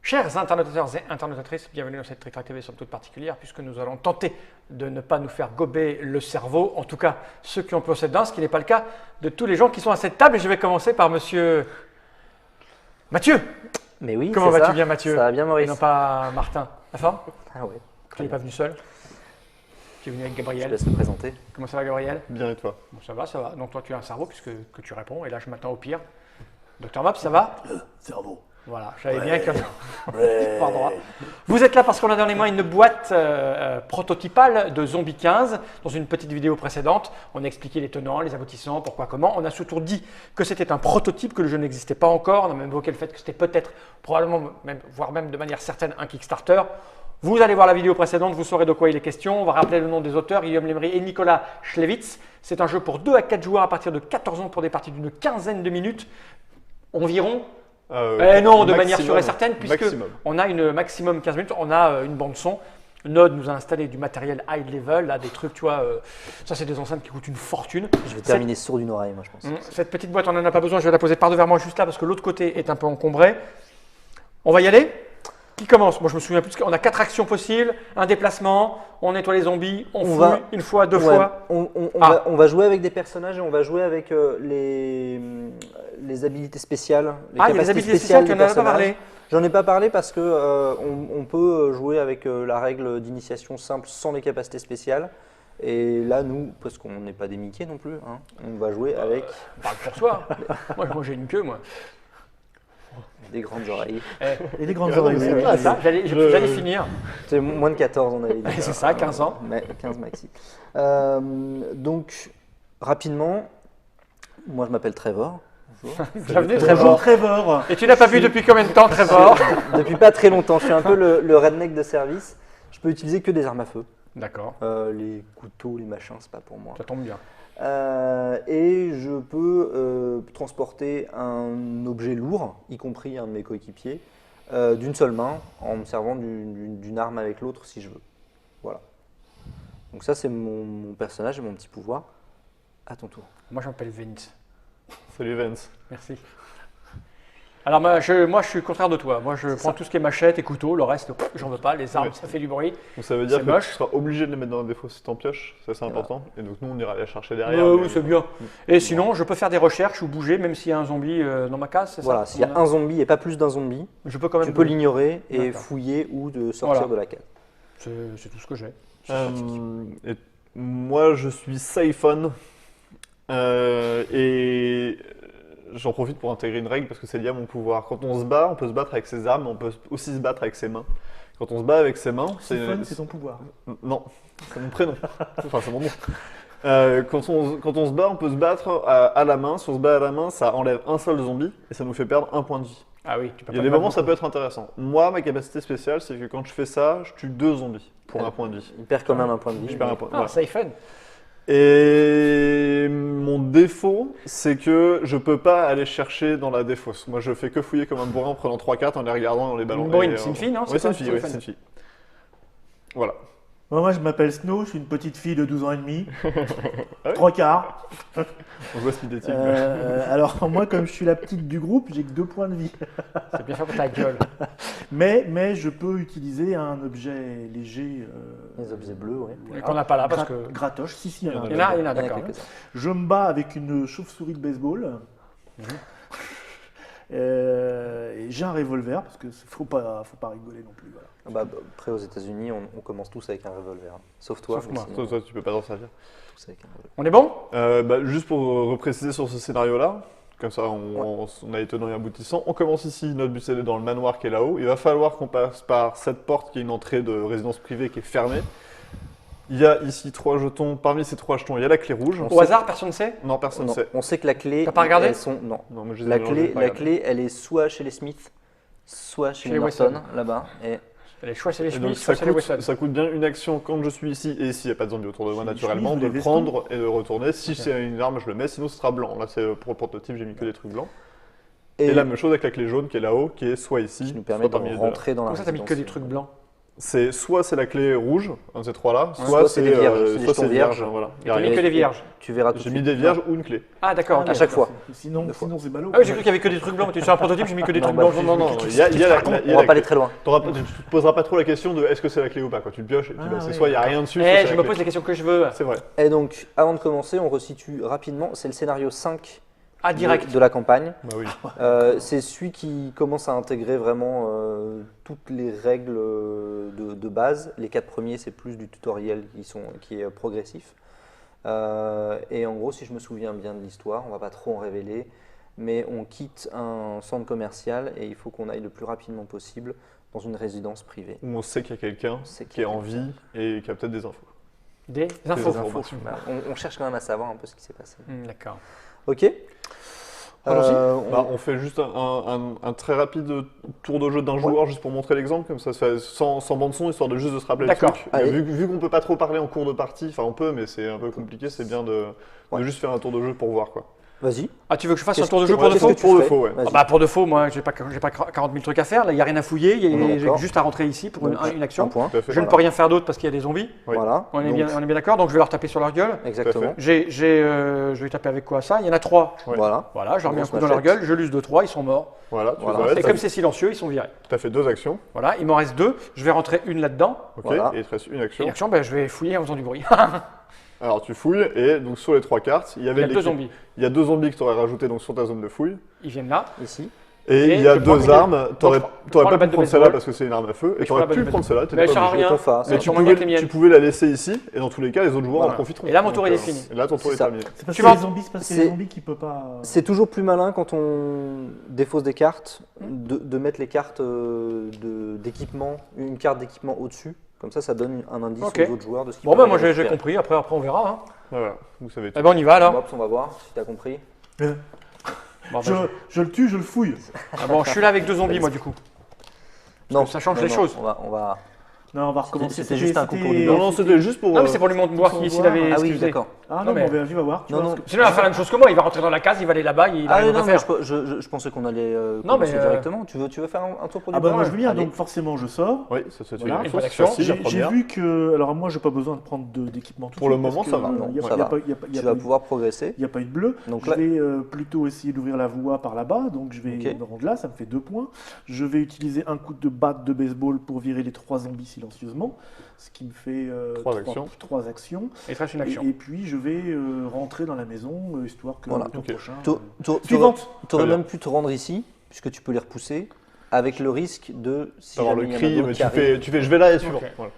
Chers internauteurs et internautatrices, bienvenue dans cette Trick TV somme toute particulière puisque nous allons tenter de ne pas nous faire gober le cerveau, en tout cas ceux qui en possèdent un, ce qui n'est pas le cas de tous les gens qui sont à cette table. Et je vais commencer par monsieur Mathieu. Mais oui, comment vas-tu bien Mathieu? Ça va bien Maurice. Et non pas Martin. La forme? Ah ouais. Tu n'es pas venu seul? Tu es venu avec Je Gabriel. laisse me présenter. Comment ça va Gabriel? Bien et toi? Bon, ça va, ça va. Donc toi tu as un cerveau puisque que tu réponds et là je m'attends au pire. Docteur Mop, ça va? Cerveau. Voilà, je savais bien que... Pas droit. Vous êtes là parce qu'on a dans les mains une boîte prototypale de Zombie 15. Dans une petite vidéo précédente, on a expliqué les tenants, les aboutissants, pourquoi, comment. On a surtout dit que c'était un prototype, que le jeu n'existait pas encore. On a même évoqué le fait que c'était peut-être, probablement, même, voire même de manière certaine, un Kickstarter. Vous allez voir la vidéo précédente, vous saurez de quoi il est question. On va rappeler le nom des auteurs, Guillaume Lemery et Nicolas Schlewitz. C'est un jeu pour 2 à 4 joueurs à partir de 14 ans pour des parties d'une quinzaine de minutes environ. Non, de manière sûre et certaine, puisque on a une maximum 15 minutes, on a une bande son. Node nous a installé du matériel high level, là, des trucs, tu vois, ça c'est des enceintes qui coûtent une fortune. Je vais terminer sourd d'une oreille, moi je pense. Cette petite boîte, on n'en a pas besoin, je vais la poser par devers moi juste là, parce que l'autre côté est un peu encombré. On va y aller? Qui commence? Moi je me souviens plus, on a 4 actions possibles, un déplacement, on nettoie les zombies, on fouille une fois, deux fois. On va jouer avec des personnages et on va jouer avec les habilités spéciales. Les habilités spéciales, tu n'en as pas parlé. J'en ai pas parlé parce que on peut jouer avec la règle d'initiation simple sans les capacités spéciales. Et là, nous, parce qu'on n'est pas des Mickey non plus, hein, on va jouer avec… Parle pour soi. moi j'ai une queue, moi. Des grandes oreilles. Et des grandes oreilles aussi. J'allais finir. C'est moins de 14, on avait dit. C'est ça, 15 ans. 15 maxi. Donc, rapidement, moi je m'appelle Trevor. Bienvenue Trevor. Et tu n'as pas vu depuis combien de temps Trevor? Depuis pas très longtemps. Je suis un peu le redneck de service. Je peux utiliser que des armes à feu. D'accord. Les couteaux, les machins, c'est pas pour moi. Ça tombe bien. Et je peux transporter un objet lourd, y compris un de mes coéquipiers, d'une seule main, en me servant d'une arme avec l'autre si je veux. Voilà. Donc ça c'est mon personnage et mon petit pouvoir. À ton tour. Moi je m'appelle Vince. Salut Vince. Merci. Alors moi je suis le contraire de toi. Moi je prends tout ce qui est machette et couteau, le reste j'en veux pas. Les armes ça fait du bruit. Donc ça veut dire que moche. tu seras obligé de les mettre dans la défausse si t'en pioches, ça c'est important. Et donc nous on ira les chercher derrière. Oui c'est bien. Et sinon je peux faire des recherches ou bouger même s'il y a un zombie dans ma case, c'est ça? Voilà, s'il y a un zombie et pas plus d'un zombie, je peux quand même tu peux l'ignorer et fouiller ou de sortir de la case. C'est tout ce que j'ai. Et moi je suis Siphon et j'en profite pour intégrer une règle parce que c'est lié à mon pouvoir. Quand on se bat, on peut se battre avec ses armes, mais on peut aussi se battre avec ses mains. Quand on se bat avec ses mains, c'est ton pouvoir. Non, c'est mon prénom. Enfin, c'est mon nom. Quand on se bat, on peut se battre à la main. Si on se bat à la main, ça enlève un seul zombie et ça nous fait perdre un point de vie. Ah oui, tu peux. Il y a des moments où ça peut être intéressant. Moi, ma capacité spéciale, c'est que quand je fais ça, je tue 2 zombies pour un point de vie. Il perd quand même un point de vie. Je perds un point. Ah, Siphon. Et mon défaut, c'est que je peux pas aller chercher dans la défausse. Moi, je fais que fouiller comme un bourrin en prenant 3 cartes en les regardant dans les ballons. C'est une fille, non? Oui, c'est une fille, c'est une fille. Voilà. Moi je m'appelle Snow, je suis une petite fille de 12 ans et demi. 3 quarts. On voit Speed Dating. Alors moi comme je suis la petite du groupe, j'ai que 2 points de vie. C'est bien fait pour ta gueule. Mais je peux utiliser un objet léger. Les objets bleus, oui. Qu'on n'a pas là parce que. Gratoche, si, il y en a. Il y en a, d'accord. Je me bats avec une chauve-souris de baseball. Et j'ai un revolver parce que faut pas rigoler non plus. Voilà. Après aux États-Unis, on commence tous avec un revolver, sauf toi. Sauf moi. Toi, tu peux pas t'en servir. Tous avec un revolver. On est bon? Juste pour repréciser sur ce scénario-là, comme ça on a les tenants et aboutissants. On commence ici, notre but c'est d'aller dans le manoir qui est là-haut. Il va falloir qu'on passe par cette porte qui est une entrée de résidence privée qui est fermée. Il y a ici 3 jetons. Parmi ces 3 jetons, il y a la clé rouge. Au hasard, personne ne sait? Non, personne ne sait. On sait que la clé. T'as pas regardé? Non. Non, mais La clé, elle est soit chez les Smith, soit chez les Weston, là-bas. Et les choix, c'est les donc, Smiths, c'est les Wesson. ça coûte bien une action quand je suis ici et s'il n'y a pas de zombie autour de moi naturellement, de le prendre et de retourner. Si c'est une arme, je le mets, sinon ce sera blanc. Là, c'est pour le prototype, j'ai mis que des trucs blancs. Et la même chose avec la clé jaune qui est là-haut, qui est soit ici, qui nous permet de rentrer dans la résidence. Comment ça, t'as mis que des trucs blancs? c'est soit c'est la clé rouge, un de ces trois-là, Soit c'est les vierges, c'est des soit jetons c'est vierges. Voilà. Et t'as mis que des vierges. Tu verras tout de J'ai suite. mis des vierges ou une clé. Ah, d'accord. ok. À chaque fois. Sinon, Deux fois. c'est ballot. Ah oui, j'ai cru qu'il y avait que des trucs blancs. Tu es sur un prototype, j'ai mis que des trucs blancs. Non, non, Qu'est-ce il y a qu'il la raconte On va pas aller très loin. Tu te poseras pas trop la question de est-ce que c'est la clé ou pas. Quand tu le pioches, et puis c'est ouais, soit il n'y a rien dessus, soit Eh, c'est je la me clé. pose les questions que je veux. C'est vrai. Et donc, avant de commencer, on resitue rapidement. C'est le scénario 5 Ah, direct. de la campagne. Bah oui. C'est celui qui commence à intégrer vraiment toutes les règles de base. Les 4 premiers, c'est plus du tutoriel qui est progressif. Et en gros, si je me souviens bien de l'histoire, on va pas trop en révéler, mais on quitte un centre commercial et il faut qu'on aille le plus rapidement possible dans une résidence privée. Où on sait qu'il y a quelqu'un sait qu'il qui y est a en vie et qui a peut-être des infos. Des infos. Des informations. Voilà. On cherche quand même à savoir un peu ce qui s'est passé. D'accord. Ok. Allons-y. On fait juste un très rapide tour de jeu d'un joueur juste pour montrer l'exemple, comme ça se fait sans bande son, histoire de juste de se rappeler le D'accord. truc. Allez. Vu qu'on peut pas trop parler en cours de partie, enfin on peut, mais c'est un peu compliqué, c'est bien de juste faire un tour de jeu pour voir quoi. Vas-y. Ah, tu veux que je fasse un Qu'est-ce tour de que- jeu pour de qu'est-ce faux que tu Pour de ferais faux, ouais. Vas-y. Ah bah pour de faux, moi, j'ai pas 40 000 trucs à faire. Là, il n'y a rien à fouiller. J'ai D'accord. juste à rentrer ici pour une Un action. point. Tout à fait. Je ne peux rien faire d'autre parce qu'il y a des zombies. Oui. Voilà. On est Donc, bien d'accord. Donc je vais leur taper sur leur gueule. Exactement. Je vais taper avec quoi ça? Il y en a 3. Ouais. Voilà. Voilà, je leur mets un Grosse coup dans leur machette. gueule. Je l'use de 3, ils sont morts. Voilà, tu Voilà. les arrêtes, Et comme c'est silencieux, ils sont virés. tu as fait 2 actions, Voilà, il m'en reste 2. Je vais rentrer une là-dedans. ok, Voilà. et il te reste une Et action. l'action, ben, je vais fouiller en faisant du bruit. Alors tu fouilles, et donc sur les 3 cartes, il y Il y avait a 2 l'équipe- zombies. Il y a 2 zombies que tu aurais rajouté donc, sur ta zone de fouille, Ils viennent là. Ici. et Et il y a je prends 2 une- armes, tu prends n'aurais la pas batte pu de prendre baseball. celle-là parce que c'est une arme à feu, et je tu aurais prends la pu batte de prendre celle-là, Mais t'étais elle pas sert à obligé. rien. Ton fa, ça. Mais tu prends mieux que les miennes. tu pouvais la laisser ici, et dans tous les cas, les autres joueurs Voilà. en profiteront. Et là, mon tour Donc, est fini. Et là, ton tour C'est est ça. terminé. C'est parce Tu que vas- les zombies, c'est parce que c'est- les zombies qui peut pas. C'est toujours plus malin quand on défausse des cartes de mettre les cartes d'équipement, une carte d'équipement au-dessus. Comme ça donne un indice Ok. aux autres joueurs de ce qu'ils Bon, peuvent ben moi aller j'ai récupérer. compris. Après, on verra. Hein. Voilà, vous savez tout. Eh ben, on y va alors. Mops, on va voir si tu as compris. Bon, Je, ben, je le tue, je le fouille. bon, je suis là avec 2 zombies, moi, du coup. Non, ça change non, les non, choses. On va... Non, on va recommencer. C'était juste un concours du Non, non, c'était juste pour. Non, mais c'est pour lui montrer voir Pour s'il voir. avait. Ah ce oui, qu'il faisait. d'accord. Ah Non, non, mais- mais vas-y, va voir. Tu Non, vois non. ce que- Sinon, il va faire la même chose que moi. Il va rentrer dans la case, il va aller là-bas, il a Ah rien non, à mais faire. je pensais qu'on allait Non, commencer mais, directement. Tu veux faire un tour pour Ah du bah bon moi je veux bien, Allez. donc forcément je sors. Oui, ça se fait Voilà. une Une bonne action. action. Facile, la J'ai première. vu que. Alors moi j'ai pas besoin de prendre d'équipement tout Pour de le suite, moment, parce ça que, va. Non, il y a ça pas- il y a va. pas- il y a pas- il y a Tu vas pas- pouvoir progresser. il n'y a pas eu de bleu. Donc Je là, vais plutôt essayer d'ouvrir la voie par là-bas, donc je vais Ok. me rendre là, ça me fait 2 points. Je vais utiliser un coup de batte de baseball pour virer les 3 zombies silencieusement, ce qui me fait Trois actions. 3 actions. Il te reste une action. Et puis je vais rentrer dans la maison, histoire que Voilà. le tour Ok. prochain... Suivante. Tu aurais Très bien. même pu te rendre ici, puisque tu peux les repousser, avec le risque de. Si Avoir jamais le il y en a cri, d'autres mais qui arrivent. tu fais je vais là et suivant. Ok.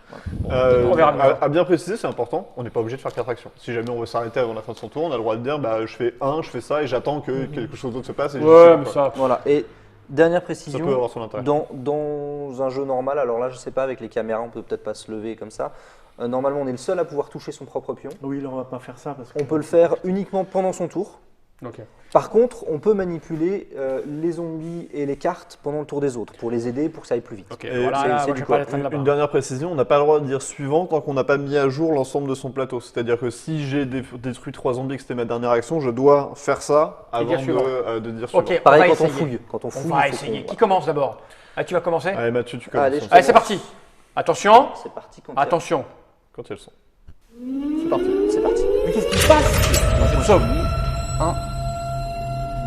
Voilà. On verra bien. À bien préciser, c'est important, on n'est pas obligé de faire 4 actions. Si jamais on veut s'arrêter avant la fin de son tour, on a le droit de dire bah, je fais 1, je fais ça et j'attends que quelque chose d'autre se passe. Et je Ouais, suis, mais quoi. ça. Voilà. Et dernière Ça précision. peut avoir son intérêt. Dans un jeu normal, alors là je sais pas, avec les caméras on peut peut-être pas se lever comme ça. Normalement on est le seul à pouvoir toucher son propre pion. Oui, là on va pas faire ça parce que... On peut le faire uniquement pendant son tour. Ok. Par contre, on peut manipuler les zombies et les cartes pendant le tour des autres pour les aider, pour que ça aille plus vite. Ok, Et voilà, c'est- là, c'est moi, du je vais quoi. pas être là-bas. Une dernière précision, on n'a pas le droit de dire suivant tant qu'on n'a pas mis à jour l'ensemble de son plateau. C'est-à-dire que si j'ai détruit 3 zombies et que c'était ma dernière action, je dois faire ça Et avant dire suivant. de dire suivant. Ok, on Pareil va quand on essayer. fouille. Quand on On fouille, va il faut essayer. qu'on- Qui commence d'abord? Ah, tu vas commencer? Allez Mathieu, tu commences. Allez, je Allez, c'est parti. Attention, C'est parti quand attention. Quand elles sont. C'est parti. C'est parti. Mais qu'est-ce qui se passe? Je me sauve. 1,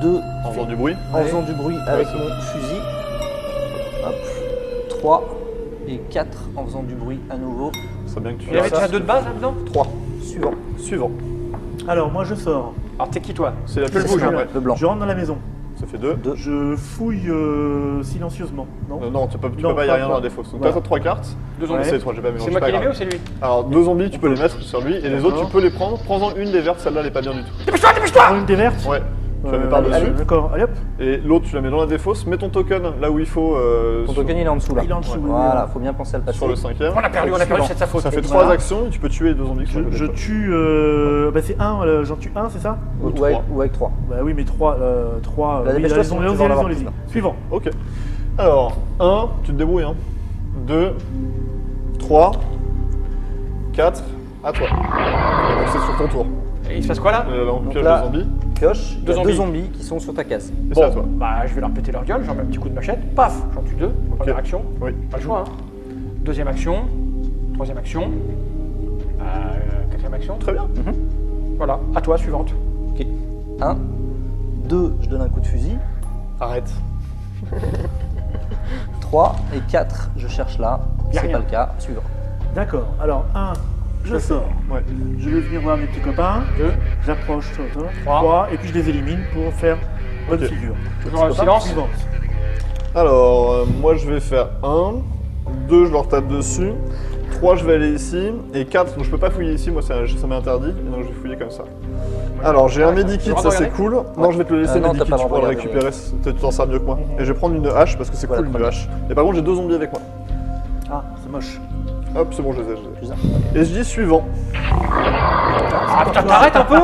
2, En faisant du bruit. en faisant du bruit avec c'est mon fusil. Hop. 3 et 4 en faisant du bruit à nouveau. C'est bien que tu Il y avait fasses déjà ça. 2 de base là-dedans? 3. Suivant. Suivant. Alors moi je sors, Alors, t'es qui toi? C'est la Je plus le bouge. bouge, hein, hein. ouais. Le blanc. je rentre dans la maison. Ça fait 2. Je fouille silencieusement, non Non, tu peux Non, pas, y a pas rien pas. dans la défausse. Donc Voilà. t'as 3 cartes. 2 Non, zombies. mais c'est 3, j'ai pas mélangé. C'est moi pas qui les mets grave. ou c'est lui? Alors 2 zombies, tu peux les mettre sur lui et les autres, tu peux les prendre. Prends-en une des vertes, celle-là elle est pas bien du tout. Dépêche-toi, dépêche-toi! Prends une des vertes. Ouais. Tu la mets allez, par-dessus. d'accord, allez hop. Et l'autre, tu la mets dans la défausse. Mets ton token là où il faut. Ton token il est en dessous là. Il est en dessous, oui, Voilà, faut bien penser à le passer. Sur le 5ème. On a perdu, c'est de sa faute. Ça fait Et 3 voilà. actions et tu peux tuer les 2 zombies. qui sont à côté Je de toi. tue... bah c'est 1, j'en tue 1, c'est ça Ou trois. avec 3. Bah oui, mais 3... La dépêche-toi, allez-y, sinon tu vas en avoir plus, là. Suivant. Ok. Alors, 1, tu te débrouilles. 2, 3, 4, à toi. Et donc c'est sur ton tour. Et il se passe quoi là? On Donc pioche là- les zombies Pioche, il y a Deux 2 zombies. zombies qui sont sur ta case. et c'est à toi. Bah, je vais leur péter leur gueule, j'en mets un petit coup de machette, paf, j'en tue 2, première action. Oui. Pas le choix, hein. Deuxième action. Troisième action. Quatrième action. Très bien. Voilà, à toi, suivante. Ok. 1, 2, je donne un coup de fusil. Arrête. 3 et 4, je cherche là. Y a C'est rien. pas le cas. Suivant. D'accord. Alors, 1, je sors. Ouais. Je vais venir voir mes petits copains. 2, J'approche. Trois. 3. Et puis je les élimine pour faire bonne Ok. figure. toujours le silence. Suivante. Alors, moi je vais faire 1, 2, je leur tape dessus, 3, je vais aller ici, et 4, donc je peux pas fouiller ici, moi ça m'est interdit, et donc je vais fouiller comme ça. Alors, j'ai un medikit, le droit ça de c'est regarder cool. Non, je vais te le laisser, non, medikit, t'as pas tu le droit pourras le de récupérer, tu t'en sers mieux que moi. Et je vais prendre une hache, parce que c'est Voilà, cool une prends. hache. Et par contre, j'ai 2 zombies avec moi. Ah, c'est moche. Hop, c'est bon, je les ai. Plus un. Et je dis suivant. Ah putain, t'arrêtes un peu.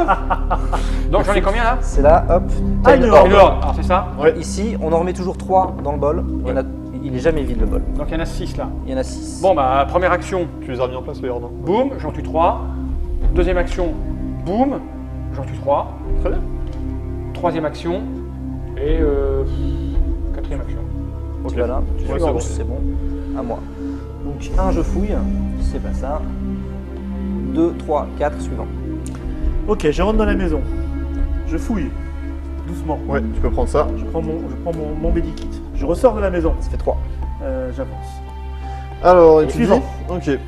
Donc j'en ai combien là? C'est là, hop. Ah, Time une orb. Et dehors. Alors c'est ça. Ouais. Ici, on en remet toujours 3 dans le bol. Il est jamais vide le bol. Donc il y en a 6 là. Il y en a 6. Bon bah première action, Tu les as mis en place, les hordes. boum, j'en tue 3. Deuxième action, boum, j'en tue 3. Très bien. Troisième action et quatrième action. Tu vas là. Ouais, c'est bon. C'est bon. À moi. Donc 1, je fouille. C'est pas ça. 2, 3, 4, suivant. Ok, je rentre dans la maison. Je fouille. Doucement. Ouais, tu peux prendre ça. Je prends mon medikit. Je ressors de la maison. Ça fait 3. J'avance. Alors, et Et tu suivant. dis Ok.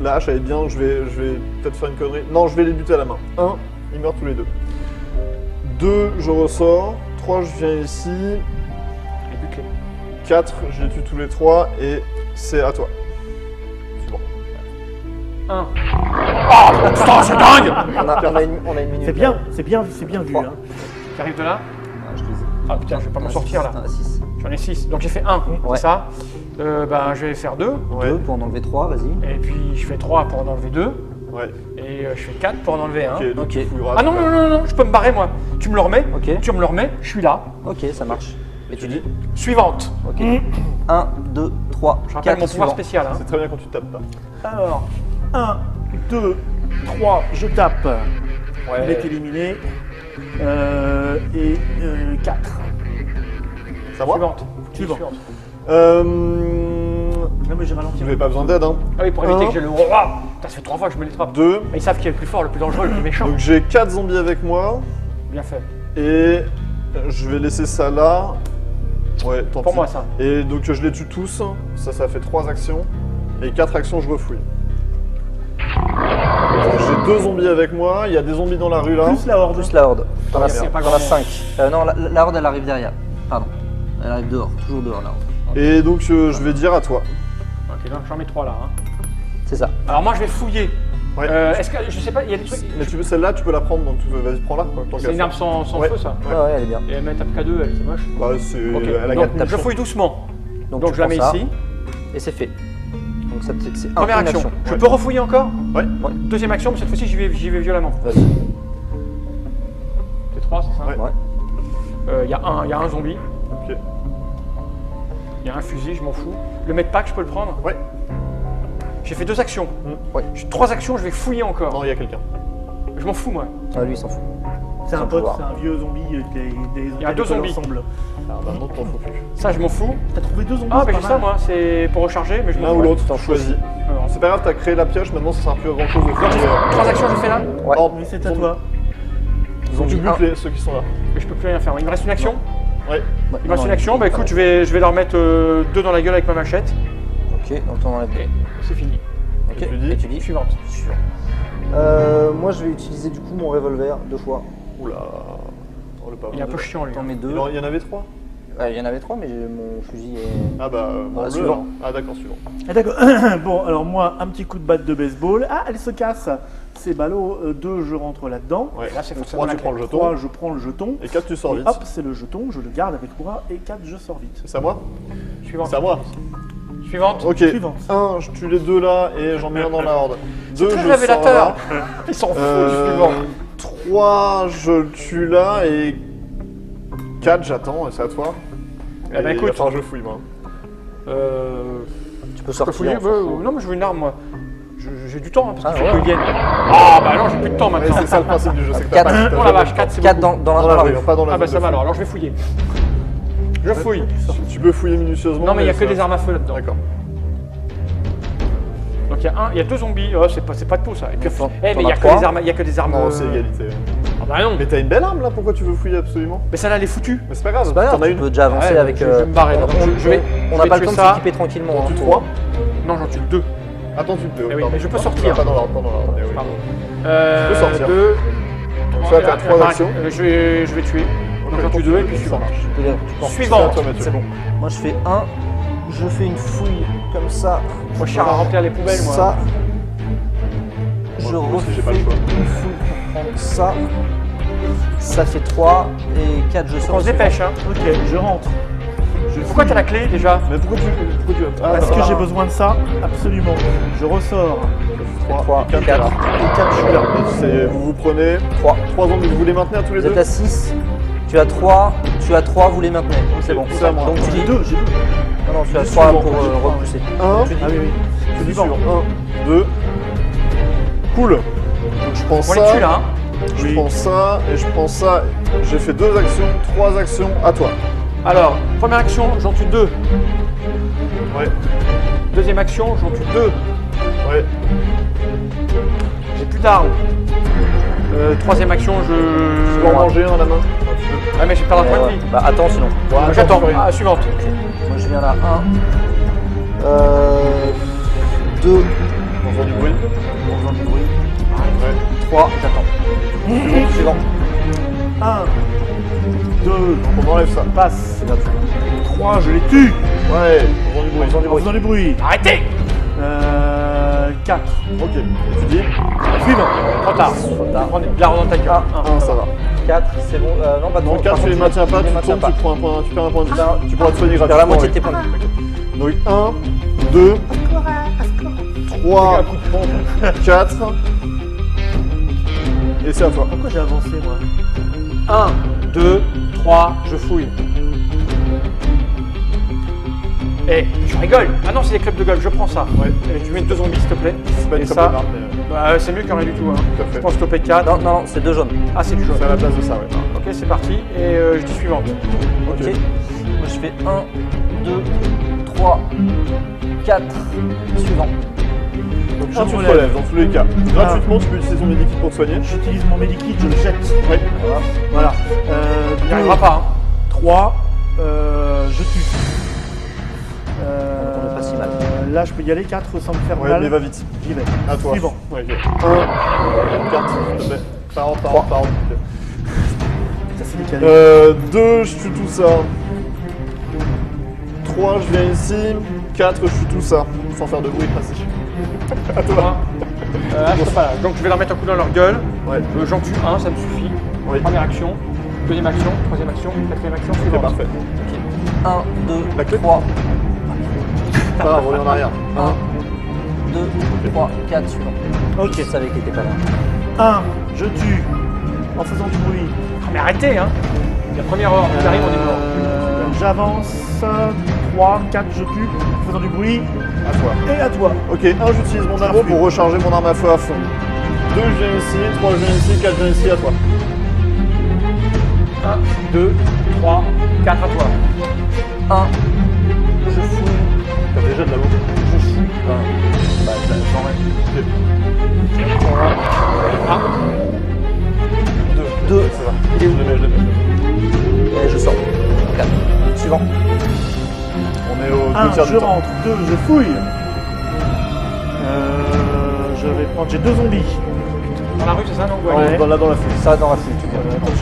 La hache, elle est bien, je vais peut-être faire une connerie. Non, je vais les buter à la main. 1, ils meurent tous les deux. 2, je ressors. 3, je viens ici. Et bute-les. 4, je les tue tous les 3 et c'est à toi. C'est bon. 1. Oh putain, c'est dingue. On a une minute. C'est bien vu. Trois. Hein. Tu arrives de là? Ah, je les ai. Ah putain, je vais pas m'en sortir là. 6. J'en ai 6. Donc j'ai fait 1, Ouais. c'est ça. Ben je vais faire 2. Ouais. 2 pour en enlever 3, vas-y. Et puis je fais 3 pour en enlever 2. Ouais. Et je fais 4 pour en enlever 1. Ok, donc Ok. tu fouilleras. Ah non, non, non, non, je peux me barrer moi. Tu me le remets. Ok. Tu me le remets, je suis là. Ok, ça marche. Et tu dis Suivante. Ok. 1, 2, 3, Je rappelle 4, mon pouvoir suivant. spécial. Hein. C'est très bien quand tu tapes pas. Alors, 1, 2, 3, je tape. Il est Ouais. éliminé. Et 4. C'est à moi Suivante. Suivant. Non mais j'ai ralenti. Vous n'avez pas besoin d'aide, hein. Ah oui, pour éviter Un. que j'ai le roi. Putain, ça fait 3 fois que je me les trappe. 2. Ils savent qui est le plus fort, le plus dangereux, le plus méchant. Donc j'ai 4 zombies avec moi. Bien fait. Et je vais laisser ça là. Ouais, tant Pour pis. moi ça. Et donc je les tue tous. Ça fait 3 actions. Et 4 actions, je refouille. J'ai 2 zombies avec moi. Il y a des zombies dans la rue là. Plus la horde. Plus la horde. T'en as il y a pas 5. Non, la horde, elle arrive derrière. Pardon. Elle arrive dehors. Toujours dehors, la horde. Et donc je vais dire à toi. Ok, donc j'en mets 3 là. Hein. C'est ça. Alors moi je vais fouiller. Ouais. Est-ce que, je sais pas, il y a des trucs. Mais tu veux celle-là, tu peux la prendre. Donc vas-y, prends-la. Quoi, tant qu'à C'est une faire. arme sans Ouais. feu ça. Ouais, ouais, elle est bien. Et elle met tape K2, elle, c'est moche. Bah, c'est. Ok, Elle a donc, 4 je fouille doucement. Donc, Donc tu je la prends mets ça, ici. Et c'est fait. Donc ça, c'est Première une action. Je Ouais. peux refouiller encore? Ouais. Deuxième action, mais cette fois-ci j'y vais violemment. Vas-y. C'est 3, c'est ça? Ouais. Ouais. Il y a un zombie, Ok. il y a un fusil, je m'en fous. Le medpack, je peux le prendre? Ouais. J'ai fait 2 actions. Ouais. 3 actions, je vais fouiller encore. Non, il y a quelqu'un. Je m'en fous moi. Ah, lui, il s'en fout. C'est un Sans pote, pouvoir. c'est un vieux zombie des Il y a 2 zombies. ensemble. Ah bah non, t'en faut plus. Ça, je m'en fous. T'as trouvé 2 zombies? Ah, c'est bah pas j'ai ça mal. moi, c'est pour recharger, mais je m'en L'un fous. ou l'autre, t'en t'en choisis. Alors, C'est pas grave, t'as créé la pioche, maintenant ça sert plus à grand chose de Donc, faire. 3 actions, je fais là? Ouais. Horde, Oui, c'est à zombie. toi. Donc tu Zombie butes ceux qui sont là. Mais je peux plus rien faire. Il me reste une action? Ouais. Ouais, Il me reste non, une action, bah écoute, je vais leur mettre 2 dans la gueule avec ma machette. Ok, donc t'en enlèves. Et c'est fini. Ok, Et tu dis et tu dis Suivante. Suivant. Moi, je vais utiliser du coup mon revolver 2 fois. Oula. Oh, le pauvre. Il est un peu chiant lui. T'en mets 2. Il y en avait 3. Ouais, il y en avait 3, mais mon fusil est. Ah bah, Voilà, bleu, suivant. alors. Ah d'accord, suivant. Ah, d'accord. Bon, alors moi, un petit coup de batte de baseball. Ah, elle se casse. C'est ballot. 2, je rentre là-dedans. Ouais. Là, c'est Donc, forcément 3, tu la prends le jeton. 3, je prends le jeton. Et 4, tu sors Et vite. hop, c'est le jeton, je le garde avec moi. Et 4, je sors vite. C'est à moi Suivante. C'est à moi. Suivante. Ok. Suivante. 1, je tue les 2 là et j'en mets un dans la horde. 2, Très je révélateur. sors là. Ils s'en foutent du suivant. 3, je le tue là et 4, j'attends et c'est à toi. Eh ben, Et écoute. enfin, je fouille moi. Tu peux Je peux sortir. fouiller on s'en fout. Non, mais je veux une arme moi. J'ai du temps hein, parce Ah, qu'il faut ouais. qu'ils viennent. Ah bah non, j'ai plus de temps Ouais, maintenant. c'est ça le principe du jeu, c'est que t'as Quatre. pas. t'as Oh la jamais vache, le 4 temps. c'est 4 beaucoup. dans la rue. pas dans la Ah bah zone ça de va feu. alors je vais fouiller. Je fouille. Tu peux fouiller minutieusement. Non mais il n'y a que ça- des armes à feu là-dedans. D'accord. qu'il y a il y a 2 zombies. Oh, c'est pas de tout ça. Et puis, T'en- mais t'en il y a as que trois. des armes. Il y a que des armes. Non, c'est égalité. Ah bah non. Mais t'as une belle arme là, pourquoi tu veux fouiller absolument? Mais celle-là, elle est foutue. Mais c'est pas grave, C'est pas grave, t'en as tu une. peux déjà avancer Ouais, avec. je vais me barrer, donc je vais- On je n'a vais pas le tuer temps de ça. s'équiper tranquillement. T'en hein, tues faut- 3. Non, j'en tue 2. Attends, tu peux. Eh oui, pardon. mais je peux Non, sortir. Pas dans l'ordre, pas dans l'ordre. eh oui. Pardon. Tu peux sortir. 2. Ça, t'as 3 actions. Je vais tuer. Donc j'en tue 2 et puis suivant. tu peux- Suivant. C'est à toi, Mathieu. C'est bon. Moi je fais 1, je fais une fouille comme ça. Moi, je cherche à remplir les poubelles, moi. Ça. Je Moi aussi, refais j'ai pas le choix. une fouille pour prendre ça. Ça fait 3 et 4 je sors. On se dépêche, hein. Ok, je rentre. Je Pourquoi fouille. t'as la clé déjà? Mais pourquoi tu. Parce que voilà. j'ai besoin de ça, absolument. Je ressors. 3, 4. Et 4, je suis là. Vous prenez 3. 3 zombies, vous les maintenez à tous les Vous deux? êtes à 6. Tu as 3, vous les maintenez. C'est bon. c'est à moi. Donc tu dis. J'ai 2, j'ai 2. Non, tu as Dis 3 suivant. pour repousser. 1, Tu dis. Ah oui, oui. tu dis suivant. 1, 2. Cool. Donc je prends On les tue ça, là, hein. je prends ça et je prends ça. J'ai fait 2 actions, 3 actions, à toi. Alors, première action, j'en tue 2. Ouais, Deuxième action, j'en tue 2. ouais. J'ai plus d'armes. Troisième action, Tu peux en manger un à la main. Ah, mais j'ai pas un point de vie. Bah attends sinon. Ouais, Donc, J'attends. tu fais rien. Ah, suivante. Moi je viens là. 1. 2. On entend du bruit. On entend du bruit. Ouais. 3. J'attends. Suivant. 1, 2, On enlève ça. passe. C'est bien tout. 3, je les tue. Ouais, on entend du bruit. On entend du En bruit. faisant du bruit. Arrêtez! 4. Ok. Et tu dis Suivant. Trop tard. Trop tard. Prends des bières dans ta gueule. 1, ça va. 4, c'est bon. Non, pas Non, trop. 4, Par tu les contre, maintiens pas, les tu maintiens tombes, pas. tu prends un point, tu perds un point de vie. Non, Tu pourras te soigner Tu perds gratuitement. la moitié de tes avec. points. Donc 1, 2, 3, 4. Et c'est à toi. Pourquoi j'ai avancé, moi 1, 2, 3, je fouille. Eh, tu rigoles. Ah non, c'est des clubs de golf, je prends ça. Ouais. Tu mets 2 zombies, s'il te plaît. C'est pas une Et très ça, bonne arme, mais c'est mieux que rien du tout. Hein. tout à fait. Je pense stopper 4. Non, non, c'est 2 jaunes. Ah, c'est du jaune. C'est à la place de ça, ouais. Ok, c'est parti. Et je dis suivante. Ok. Moi je fais 1, 2, 3, 4. Suivant. Donc Ah, tu te relève. relèves dans tous les cas. Gratuitement, tu peux utiliser ton medikit pour te soigner. J'utilise mon medikit, je le jette. Oui. Voilà. Il n'y arrivera pas. Hein. 3, je tue. On est pas si mal. Là, je peux y aller 4 sans me faire Ouais, mal. mais va vite. J'y vais. À toi. Suivant. Ouais, ok. 1, 4, s'il te plaît. Par ordre, par ordre, par ordre. Ça, c'est décalé. 2, je tue tout ça. 3, je viens ici. 4, je tue tout ça. Sans faire de bruit, merci. À toi. Je peux pas, là. Donc je vais leur mettre un coup dans leur gueule. Ouais. J'en tue un, ça me suffit. Oui. Première action, deuxième action, troisième action, quatrième action, Ok, suivante. parfait. 1, 2, La clé 3. Pas grave, reviens en arrière. 1, 2, 3, 4. Suivant. Ok. Je savais qu'il était pas là. 1, je tue en faisant du bruit. Ah, mais arrêtez, hein. La première heure, on arrive, on est mort. J'avance. 3, 4, je tue en faisant du bruit. À toi. Et à toi. Ok, 1, j'utilise mon arme pour recharger mon arme à feu à fond. 2, je viens ici. 3, je viens ici. 4, je viens ici. À toi. 1, 2, 3, 4 à toi. 1. Je fouille. T'as déjà de la l'eau. Je fouille. Bah, j'en Ah, 2. Ça va. Je le mets, je le mets. Et je sors. 4. Suivant. On est au 1, 2 tiers du je temps. rentre. 2, je fouille. Je vais prendre. J'ai 2 zombies. dans la rue, c'est ça, non? Ouais. Là, dans la foule. Ça dans la foule, tu viens.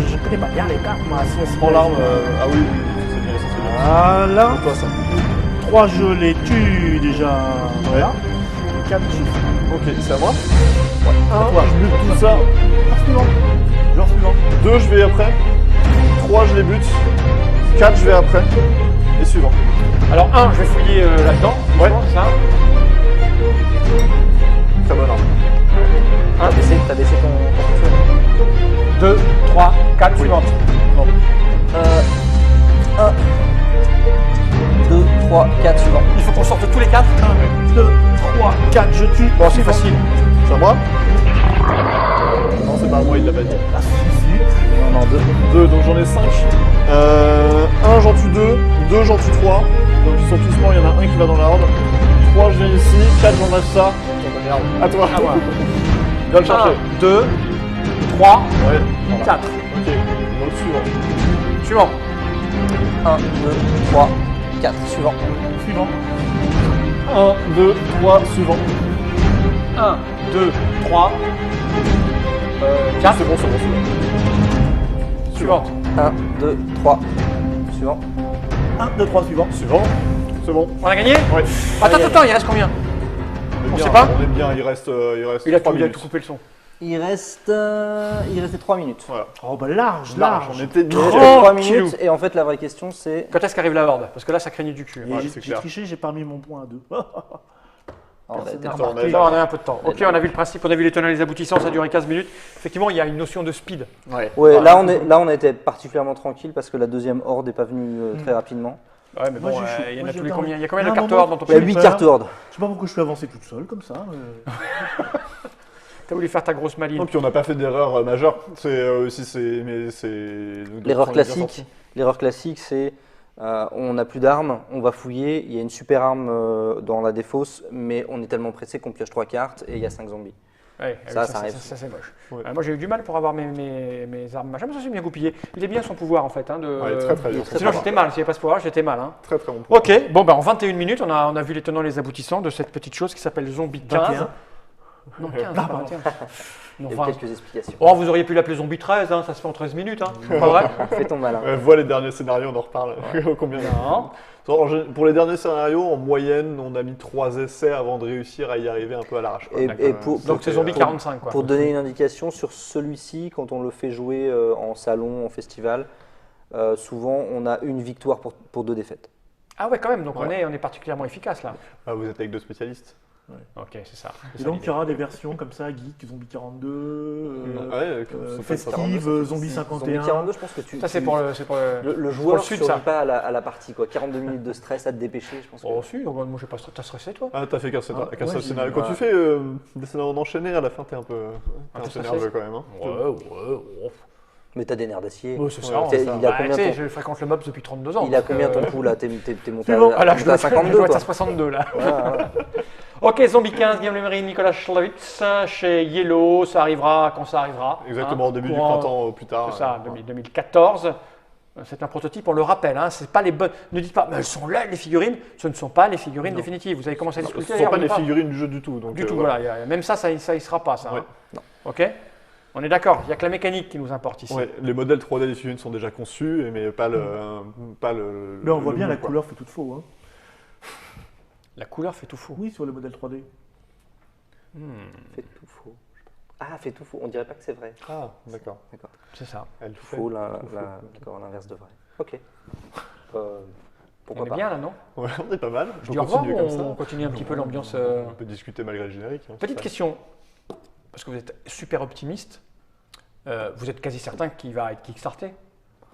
Je connais pas bien les cartes, moi. Si on se Prends l'arme. Ah oui, oui, c'est bien, c'est bien. Voilà. C'est toi ça. 3, je les tue déjà. Voilà. 4, je tue. Ok, c'est à moi. À toi. Je bute tout ça. Suivant. Genre suivant. 2, je vais après. 3, je les bute. 4, je vais après. Et suivant. Alors, 1, je vais fouiller là-dedans. Ouais. C'est ça. Très bonne arme. T'as baissé ton feu. 2, 3, 4, suivante. 1, 2, 3, 4. Suivant. Il faut qu'on sorte tous les 4. 1, 2, 3, 4, je tue. Bon, c'est facile. C'est à moi. Non, c'est pas à moi, il l'a pas dit. Ah, si, si. Non, non, 2. 2, donc j'en ai 5. 1, j'en tue 2. 2, j'en tue 3. Donc ils sont tous morts, il y en a un qui va dans l'ordre. 3, je viens ici. 4, j'enlève ça. merde. À toi. À moi. Je dois le chercher. 1, 2, 3, Ouais. 4. Ok. Donc suivant. Suivant. 1, 2, 3, 4. Suivant. Suivant. 1, 2, 3, suivant. 1, 2, 3, 4. C'est bon, c'est bon, c'est bon. Suivante. 1, 2, 3. Suivant. 1, 2, 3, suivant. Suivant. C'est bon. On a gagné? Ouais. Attends, il reste combien? On sait pas. On est bien, il reste Il a 3 tout minutes. coupé le son. Il restait 3 minutes. Voilà. Oh bah large. On était Il restait Tranquillou. 3 minutes et en fait la vraie question c'est... Quand est-ce qu'arrive la horde? Parce que là, ça craignait du cul. Et Ouais, j'ai c'est j'ai clair. triché, j'ai pas mis mon point à 2. Oh, Personne bah, n'a Attends, remarqué. Là, on a un peu de temps. Ok, on a vu le principe, on a vu les tenants et les aboutissants, ça a duré 15 minutes. Effectivement, il y a une notion de speed. Ouais. Ouais, là on a été particulièrement tranquille parce que la deuxième horde n'est pas venue très rapidement. Ouais, mais Moi, bon, j'ai chaud. il y en Moi, a tous les j'attends. combien? Il y a combien Il y de a un cartes moment- horde dans ton Il y a pays? 8 peur. cartes horde. Je sais pas pourquoi je suis avancé toute seule comme ça. T'as voulu faire ta grosse maline. Non, puis on n'a pas fait d'erreur majeure. C'est aussi mais c'est L'erreur classique, c'est on n'a plus d'armes, on va fouiller, il y a une super arme dans la défausse, mais on est tellement pressé qu'on pioche 3 cartes et il y a 5 zombies. Ouais, Ça arrive. Ça, c'est moche. Ouais. Moi, j'ai eu du mal pour avoir mes armes machin, mais ça c'est bien goupillé. Il est bien son pouvoir en fait. Hein, Ouais, très très bien. Sinon, j'étais mal. S'il n'y avait pas ce pouvoir, j'étais mal. Hein. Très très bon point. Ok, bon, ben en 21 minutes, on a vu les tenants et les aboutissants de cette petite chose qui s'appelle Zombie 15. 21. Non, 15, pas 21. Non, Il y a 20. quelques explications. Oh, vous auriez pu l'appeler Zombie 13, hein, ça se fait en 13 minutes. Hein. Pas vrai? Fais ton malin. Vois les derniers scénarios, on en reparle. Combien Non. Pour les derniers scénarios, en moyenne, on a mis 3 essais avant de réussir à y arriver un peu à l'arrache. quoi. Et pour, Donc c'est Zombie pour- 45, quoi. Pour donner une indication sur celui-ci, quand on le fait jouer en salon, en festival, souvent on a une victoire pour 2 défaites. Ah ouais, quand même, donc Ouais. on est particulièrement efficace là. Ah, vous êtes avec 2 spécialistes. Ok, c'est ça. Et donc il y aura des versions comme ça, Geek, Zombie 42, Festive, Zombie 51. Zombie 42, je pense que tu... Ça, c'est pour le. Le joueur le ne sud, survit ça. pas à la partie, quoi. 42 minutes de stress à te dépêcher, je pense que... Oh, si, donc, moi, je sais pas, t'as stressé, toi? Ah, t'as fait qu'un seul Ah, qu'un seul ouais, scénario. j'ai- Quand tu fais des scénarios enchaînés, à la fin, t'es un peu t'es nerveux quand même. Hein. Ouais. Mais t'as des nerfs d'acier. Ouais, c'est Ouais, ça. c'est c'est ça. ça. Il a Bah, combien tu sais, ton- je fréquente le MOBS depuis 32 ans. Il a donc, combien ton pouls là? T'es monté Suivant. Ah là, je dois à être 52 à toi. 62 là. Ouais, ouais. Ok, Zombie 15, Guillaume Lemery, Nicolas Schlawitz, chez Yellow, ça arrivera quand ça arrivera. Exactement, hein, au début du courant- printemps, au plus tard. C'est ça, 2014. C'est un prototype, on le rappelle, hein, c'est pas les bonnes. Ne dites pas, mais elles sont là les figurines. Ce ne sont pas les figurines définitives. Vous avez commencé à Ce discuter. ne sont d'ailleurs, pas on les y parle. figurines du jeu du tout. Donc, Du tout, voilà. Même ça y sera pas, ça. Ouais. hein. Ok. On est d'accord. Il n'y a que la mécanique qui nous importe ici. Ouais, les modèles 3D des figurines sont déjà conçus, mais pas le. Mais on voit le bien la bout, quoi. couleur fait tout faux. Hein. La couleur fait tout fou. Oui, sur le modèle 3D. Fait tout faux. Ah, fait tout faux. On dirait pas que c'est vrai. Ah, d'accord. D'accord. C'est ça. Elle Tout fait. faux, tout faux. d'accord, l'inverse de vrai. Ok. Pourquoi On est pas. bien là, non? Ouais, on est pas mal. Je On dis au revoir continue ou comme ça. on continue un petit peu l'ambiance. On peut discuter malgré le générique. hein, Petite c'est question, parce que vous êtes super optimiste. Vous êtes quasi certain qu'il va être kickstarté.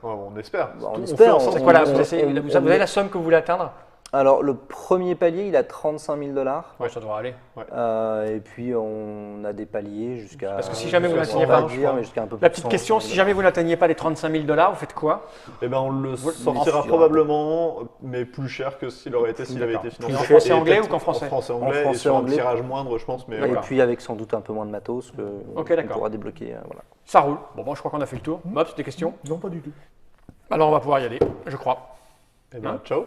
pas- Ouais, on espère. Bah, on Tout- espère, fait on- ensemble. C'est quoi là? on- Vous avez la somme que vous voulez atteindre? Alors, le premier palier, il a 35 000 $. Ouais, ça devrait aller. Et puis, on a des paliers jusqu'à. Parce que si jamais vous on n'atteignez va pas, dire, mais jusqu'à un peu plus La de petite 100 question, 000 si jamais vous n'atteignez pas les 35 000 $, vous faites quoi? Eh ben, on le Vous- sortira en- probablement, mais plus cher que s'il aurait été s'il avait D'accord. été financé. En français, Et anglais peut-être ou qu'en français? En français, En anglais, français, et sur anglais. un tirage moindre, je pense. Mais Et D'accord. puis, avec sans doute un peu moins de matos que Ok, on d'accord. pourra débloquer. Voilà. Ça roule. Bon, moi je crois qu'on a fait le tour. Mops, des questions? Non, pas du tout. Alors on va pouvoir y aller, je crois. Eh ben, Hein ciao.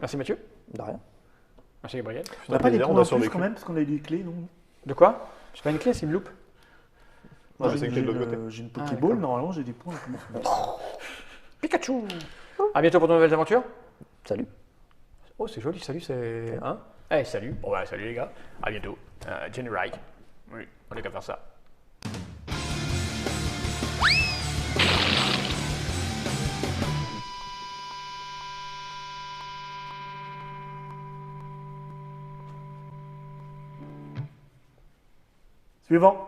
Merci Mathieu. De rien. Merci Gabriel. On n'a pas des plaisir, points on a en plus survécu. quand même, parce qu'on a eu des clés, non? De quoi? C'est pas une clé, c'est une loupe. Ouais, c'est une clé de l'autre côté. J'ai une Ah, Pokéball, d'accord. normalement j'ai des points en plus. Pikachu. À bientôt pour de nouvelles aventures. Salut. Oh, c'est joli, salut, c'est. Hein? Eh, salut. Bon, bah, salut les gars. À bientôt. Jenny Wright. Oui, on est qu'à faire ça. Suivant.